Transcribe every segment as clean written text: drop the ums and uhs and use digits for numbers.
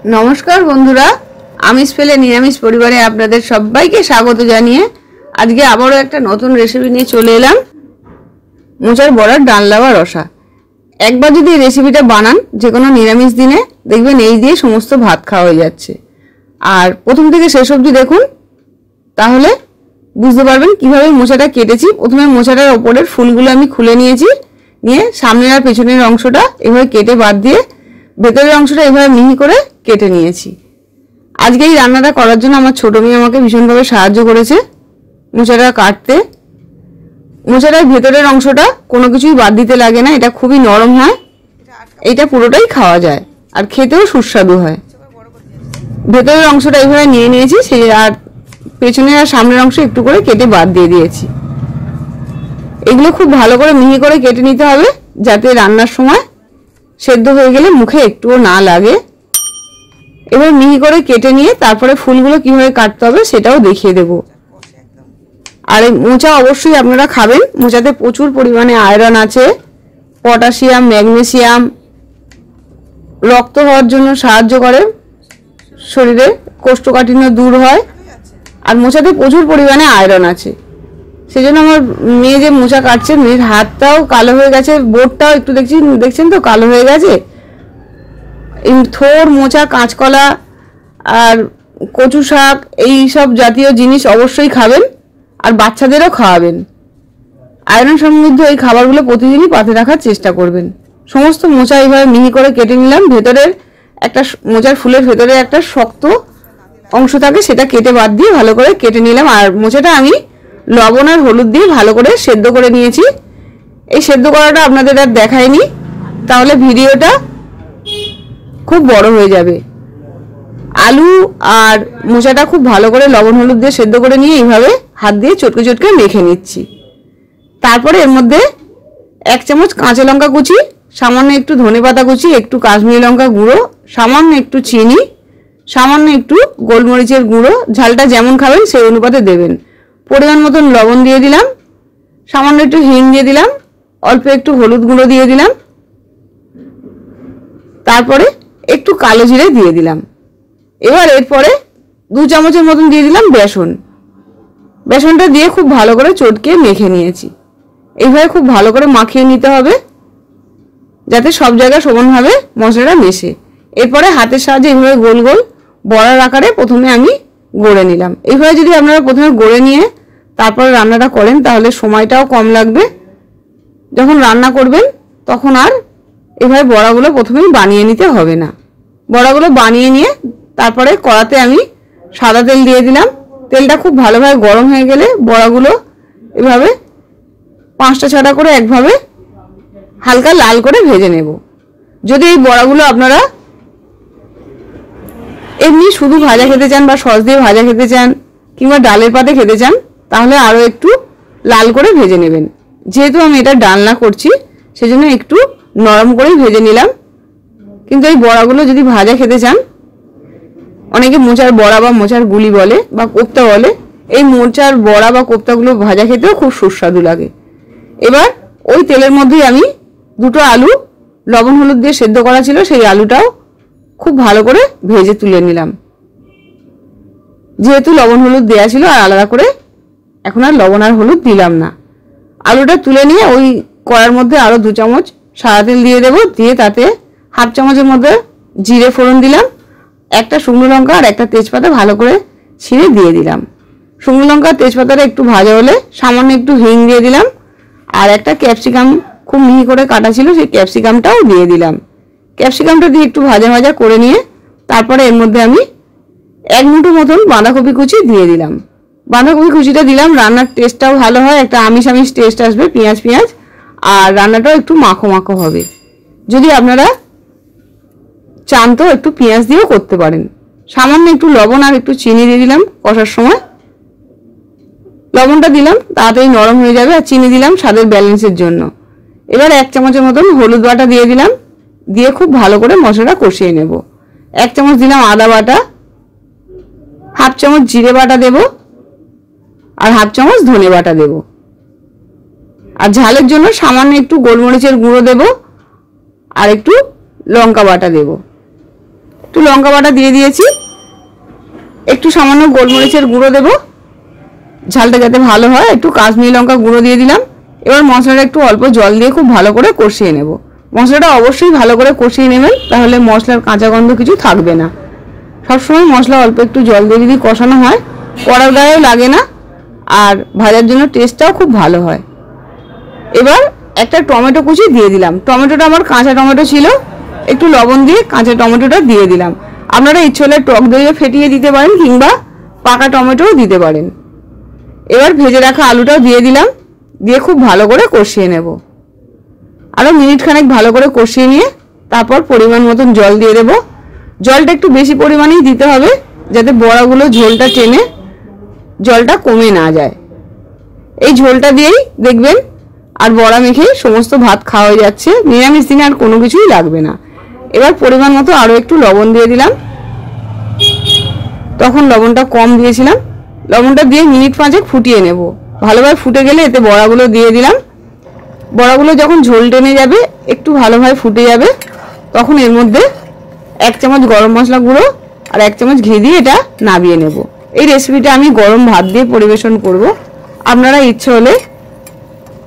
नमस्कार बंधुरा आमिष पेले निरामिष परिवारे आपनादेर सबाइके स्वागत जानिए आज के आबारो एक नतून रेसिपि निये चले एलाम मोचार बड़ार डालना बा रसा। एक बार यदि रेसिपिटा बानान जेकोनो निरामिष दिने देखबेन एई दिये समस्त भात खाওয়া হয়ে যাচ্ছে। আর প্রথম থেকে শেষ অবধি দেখুন তাহলে বুঝতে পারবেন কিভাবে মোচাটা কেটেছি। প্রথমে মোচাটার উপরের ফুলগুলো আমি খুলে নিয়েছি, নিয়ে সামনের আর পেছনের অংশটা এভাবে কেটে বাদ দিয়ে ভেতরের অংশটা এভাবে মিহি করে কেটে নিয়েছি। আজকে এই রান্নাটা করার জন্য আমার ছোট মেয়ে আমাকে ভীষণভাবে সাহায্য করেছে মোচাটা কাটতে। মোচাটার ভেতরের অংশটা কোনো কিছুই বাদ দিতে লাগে না, এটা খুবই নরম হয়, এটা পুরোটাই খাওয়া যায় আর খেতেও সুস্বাদু হয়। ভেতরের অংশটা এইভাবে নিয়ে নিয়েছি, সেই আর পেছনের আর সামনের অংশ একটু করে কেটে বাদ দিয়ে দিয়েছি। এগুলো খুব ভালো করে মিহি করে কেটে নিতে হবে যাতে রান্নার সময় সেদ্ধ হয়ে গেলে মুখে একটুও না লাগে। এবার মিহি করে কেটে নিয়ে তারপরে ফুলগুলো কিভাবে কাটতে হবে সেটাও দেখিয়ে দেব। আর এই মোচা অবশ্যই আপনারা খাবেন, মোচাতে প্রচুর পরিমাণে আয়রন আছে, পটাশিয়াম, ম্যাগনেসিয়াম, রক্ত হওয়ার জন্য সাহায্য করে, শরীরে কোষ্ঠকাঠিন্য দূর হয়। আর মোচাতে প্রচুর পরিমাণে আয়রন আছে, সেজন্য আমার মেয়ে যে মোচা কাটছে মেয়ের হাতটাও কালো হয়ে গেছে, বোর্ডটাও একটু দেখছেন তো কালো হয়ে গেছে। এই থোর, মোচা, কাঁচকলা আর কচু শাক এই সব জাতীয় জিনিস অবশ্যই খাবেন আর বাচ্চাদেরও খাওয়াবেন। আয়রন সমৃদ্ধ এই খাবারগুলো প্রতিদিনই পাতে রাখার চেষ্টা করবেন। সমস্ত মোচা এইভাবে মিহি করে কেটে নিলাম। ভেতরের একটা মোচার ফুলের ভেতরে একটা শক্ত অংশ থাকে, সেটা কেটে বাদ দিয়ে ভালো করে কেটে নিলাম। আর মোচাটা আমি লবণ আর হলুদ দিয়ে ভালো করে সেদ্ধ করে নিয়েছি। এই সেদ্ধ করাটা আপনাদের আর দেখাইনি, তাহলে ভিডিওটা খুব বড় হয়ে যাবে। আলু আর মোচাটা খুব ভালো করে লবণ হলুদ দিয়ে সেদ্ধ করে নিয়ে এইভাবে হাত দিয়ে চটকে চটকে মেখে নিচ্ছি। তারপরে এর মধ্যে 1 চামচ কাঁচা লঙ্কা কুচি, সামান্য একটু ধনেপাতা কুচি, একটু কাশ্মীরি লঙ্কা গুঁড়ো, সামান্য একটু চিনি, সামান্য একটু গোলমরিচের গুঁড়ো, ঝালটা যেমন খাবেন সেই অনুপাতে দেবেন। পরিমাণ মতন লবণ দিয়ে দিলাম, সামান্য একটু হিং দিয়ে দিলাম, অল্প একটু হলুদ গুঁড়ো দিয়ে দিলাম, তারপরে একটু কালো জিরে দিয়ে দিলাম। এবার এরপরে 2 চামচের মতন দিয়ে দিলাম বেসন। বেসনটা দিয়ে খুব ভালো করে চটকে মেখে নিয়েছি। এইভাবে খুব ভালো করে মাখিয়ে নিতে হবে যাতে সব জায়গায় সমানভাবে মশলাটা মেশে। এরপরে হাতের সাহায্যে এইভাবে গোল গোল বড়ার আকারে প্রথমে আমি গড়ে নিলাম। এইভাবে যদি আপনারা প্রথমে গড়ে নিয়ে তারপরে রান্নাটা করেন তাহলে সময়টাও কম লাগবে। যখন রান্না করবেন তখন আর এভাবে বড়াগুলো প্রথমেই বানিয়ে নিতে হবে না। বড়াগুলো বানিয়ে নিয়ে তারপরে কড়াতে আমি সাদা তেল দিয়ে দিলাম। তেলটা খুব ভালোভাবে গরম হয়ে গেলে বড়াগুলো এভাবে 5টা 6টা করে একভাবে হালকা লাল করে ভেজে নেব। যদি এই বড়াগুলো আপনারা এমনি শুধু ভাজা খেতে চান বা সস দিয়ে ভাজা খেতে চান কিংবা ডালের পাতে খেতে চান তাহলে আরও একটু লাল করে ভেজে নেবেন। যেহেতু আমি এটা ডালনা করছি সেজন্য একটু নরম করেই ভেজে নিলাম। কিন্তু এই বড়াগুলো যদি ভাজা খেতে চান, অনেকে মোচার বড়া বা মোচার গুলি বলে বা কোপ্তা বলে, এই মোচার বড়া বা কোপ্তাগুলো ভাজা খেতেও খুব সুস্বাদু লাগে। এবার ওই তেলের মধ্যেই আমি 2টো আলু লবণ হলুদ দিয়ে সেদ্ধ করা ছিল সেই আলুটাও খুব ভালো করে ভেজে তুলে নিলাম। যেহেতু লবণ হলুদ দেওয়া ছিল আর আলাদা করে এখন আর লবণ আর হলুদ দিলাম না। আলুটা তুলে নিয়ে ওই কড়ার মধ্যে আরও 2 চামচ সাদা তেল দিয়ে দেবো, দিয়ে তাতে 1/2 চামচের মধ্যে জিরে ফোড়ন দিলাম, একটা শুকনো লঙ্কা আর একটা তেজপাতা ভালো করে ছিঁড়ে দিয়ে দিলাম। শুকনো লঙ্কা তেজপাতাটা একটু ভাজা হলে সামান্য একটু হিং দিয়ে দিলাম, আর একটা ক্যাপসিকাম খুব মিহি করে কাটা ছিল সেই ক্যাপসিকামটাও দিয়ে দিলাম। ক্যাপসিকামটা দিয়ে একটু ভাজা ভাজা করে নিয়ে তারপরে এর মধ্যে আমি 1 মুঠো মতন বাঁধাকপি কুচি দিয়ে দিলাম। বাঁধাকপি কুচিটা দিলাম, রান্নার টেস্টটাও ভালো হয়, একটা আমিষ আমিষ টেস্ট আসবে, পেঁয়াজ পেঁয়াজ, আর রান্নাটাও একটু মাখো মাখো হবে। যদি আপনারা চান তো একটু পেঁয়াজ দিয়েও করতে পারেন। সামান্য একটু লবণ আর একটু চিনি দিয়ে দিলাম কষার সময়। লবণটা দিলাম তাড়াতাড়ি নরম হয়ে যাবে, আর চিনি দিলাম স্বাদের ব্যালেন্সের জন্য। এবার 1 চামচের মতন হলুদ বাটা দিয়ে দিলাম, দিয়ে খুব ভালো করে মশলাটা কষিয়ে নেব। 1 চামচ দিলাম আদা বাটা, 1/2 চামচ জিরে বাটা দেব, আর 1/2 চামচ ধনে বাটা দেব। আর ঝালের জন্য সামান্য একটু গোলমরিচের গুঁড়ো দেব আর একটু লঙ্কা বাটা দেব। একটু লঙ্কা বাটা দিয়ে দিয়েছি, একটু সামান্য গোলমরিচের গুঁড়ো দেব ঝালটা যাতে ভালো হয়, একটু কাশ্মীরি লঙ্কা গুঁড়ো দিয়ে দিলাম। এবার মশলাটা একটু অল্প জল দিয়ে খুব ভালো করে কষিয়ে নেব। মশলাটা অবশ্যই ভালো করে কষিয়ে নেবেন, তাহলে মশলার কাঁচা গন্ধ কিছু থাকবে না। সবসময় মশলা অল্প একটু জল দিয়ে যদি কষানো হয় কড়ার গায়েও লাগে না, আর ভাজার জন্য টেস্টটাও খুব ভালো হয়। এবার একটা টমেটো কুচি দিয়ে দিলাম। টমেটোটা আমার কাঁচা টমেটো ছিল, একটু লবণ দিয়ে কাঁচা টমেটোটা দিয়ে দিলাম। আপনারা ইচ্ছে হলে টক দইও ফেটিয়ে দিতে পারেন কিংবা পাকা টমেটোও দিতে পারেন। এবার ভেজে রাখা আলুটাও দিয়ে দিলাম, দিয়ে খুব ভালো করে কষিয়ে নেব। আরও মিনিট খানেক ভালো করে কষিয়ে নিয়ে তারপর পরিমাণ মতন জল দিয়ে দেব। জলটা একটু বেশি পরিমাণেই দিতে হবে, যাতে বড়াগুলো ঝোলটা টেনে জলটা কমে না যায়। এই ঝোলটা দিয়েই দেখবেন আর বড়া মেখেই সমস্ত ভাত খাওয়া হয়ে যাচ্ছে, নিরামিষ দিনে আর কোনো কিছুই লাগবে না। এবার পরিমাণ মতো আরও একটু লবণ দিয়ে দিলাম, তখন লবণটা কম দিয়েছিলাম। লবণটা দিয়ে মিনিট 5 ফুটিয়ে নেব। ভালোভাবে ফুটে গেলে এতে বড়াগুলো দিয়ে দিলাম। বড়াগুলো যখন ঝোল টেনে যাবে, একটু ভালোভাবে ফুটে যাবে, তখন এর মধ্যে 1 চামচ গরম মশলা গুঁড়ো আর 1 চামচ ঘি দিয়ে এটা নামিয়ে নেব। এই রেসিপিটা আমি গরম ভাত দিয়ে পরিবেশন করব। আপনারা ইচ্ছে হলে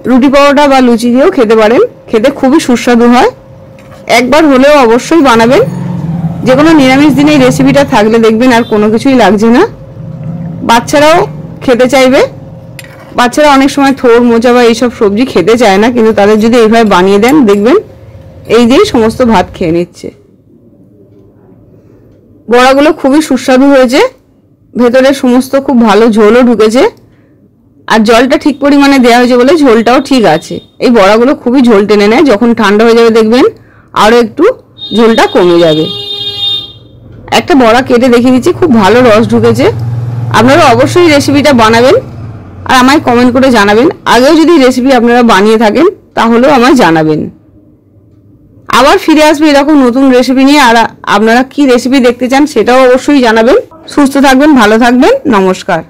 রুটি পরোটা বা লুচি দিয়েও খেতে পারেন, খেতে খুবই সুস্বাদু হয়। একবার হলেও অবশ্যই বানাবেন। যে কোনো নিরামিষ দিনে এই রেসিপিটা থাকলে দেখবেন আর কোনো কিছুই লাগছে না। বাচ্চারাও খেতে চাইবে। বাচ্চারা অনেক সময় থোড় মোচা বা এইসব সবজি খেতে চায় না, কিন্তু তাদের যদি এইভাবে বানিয়ে দেন দেখবেন এই দিয়েই সমস্ত ভাত খেয়ে নিচ্ছে। বড়াগুলো খুবই সুস্বাদু হয়েছে, ভেতরে সমস্ত খুব ভালো ঝোলও ঢুকেছে, আর জলটা ঠিক পরিমাণে দেওয়া হয়েছে বলে ঝোলটাও ঠিক আছে। এই বড়াগুলো খুবই ঝোল টেনে নেয়, যখন ঠান্ডা হয়ে যাবে দেখবেন আরও একটু ঝোলটা কমে যাবে। একটা বড়া কেটে দেখিয়ে দিচ্ছি, খুব ভালো রস ঢুকেছে। আপনারা অবশ্যই রেসিপিটা বানাবেন আর আমায় কমেন্ট করে জানাবেন। আগেও যদি রেসিপি আপনারা বানিয়ে থাকেন তাহলেও আমায় জানাবেন। আবার ফিরে আসবে এরকম নতুন রেসিপি নিয়ে, আর আপনারা কি রেসিপি দেখতে চান সেটাও অবশ্যই জানাবেন। সুস্থ থাকবেন, ভালো থাকবেন, নমস্কার।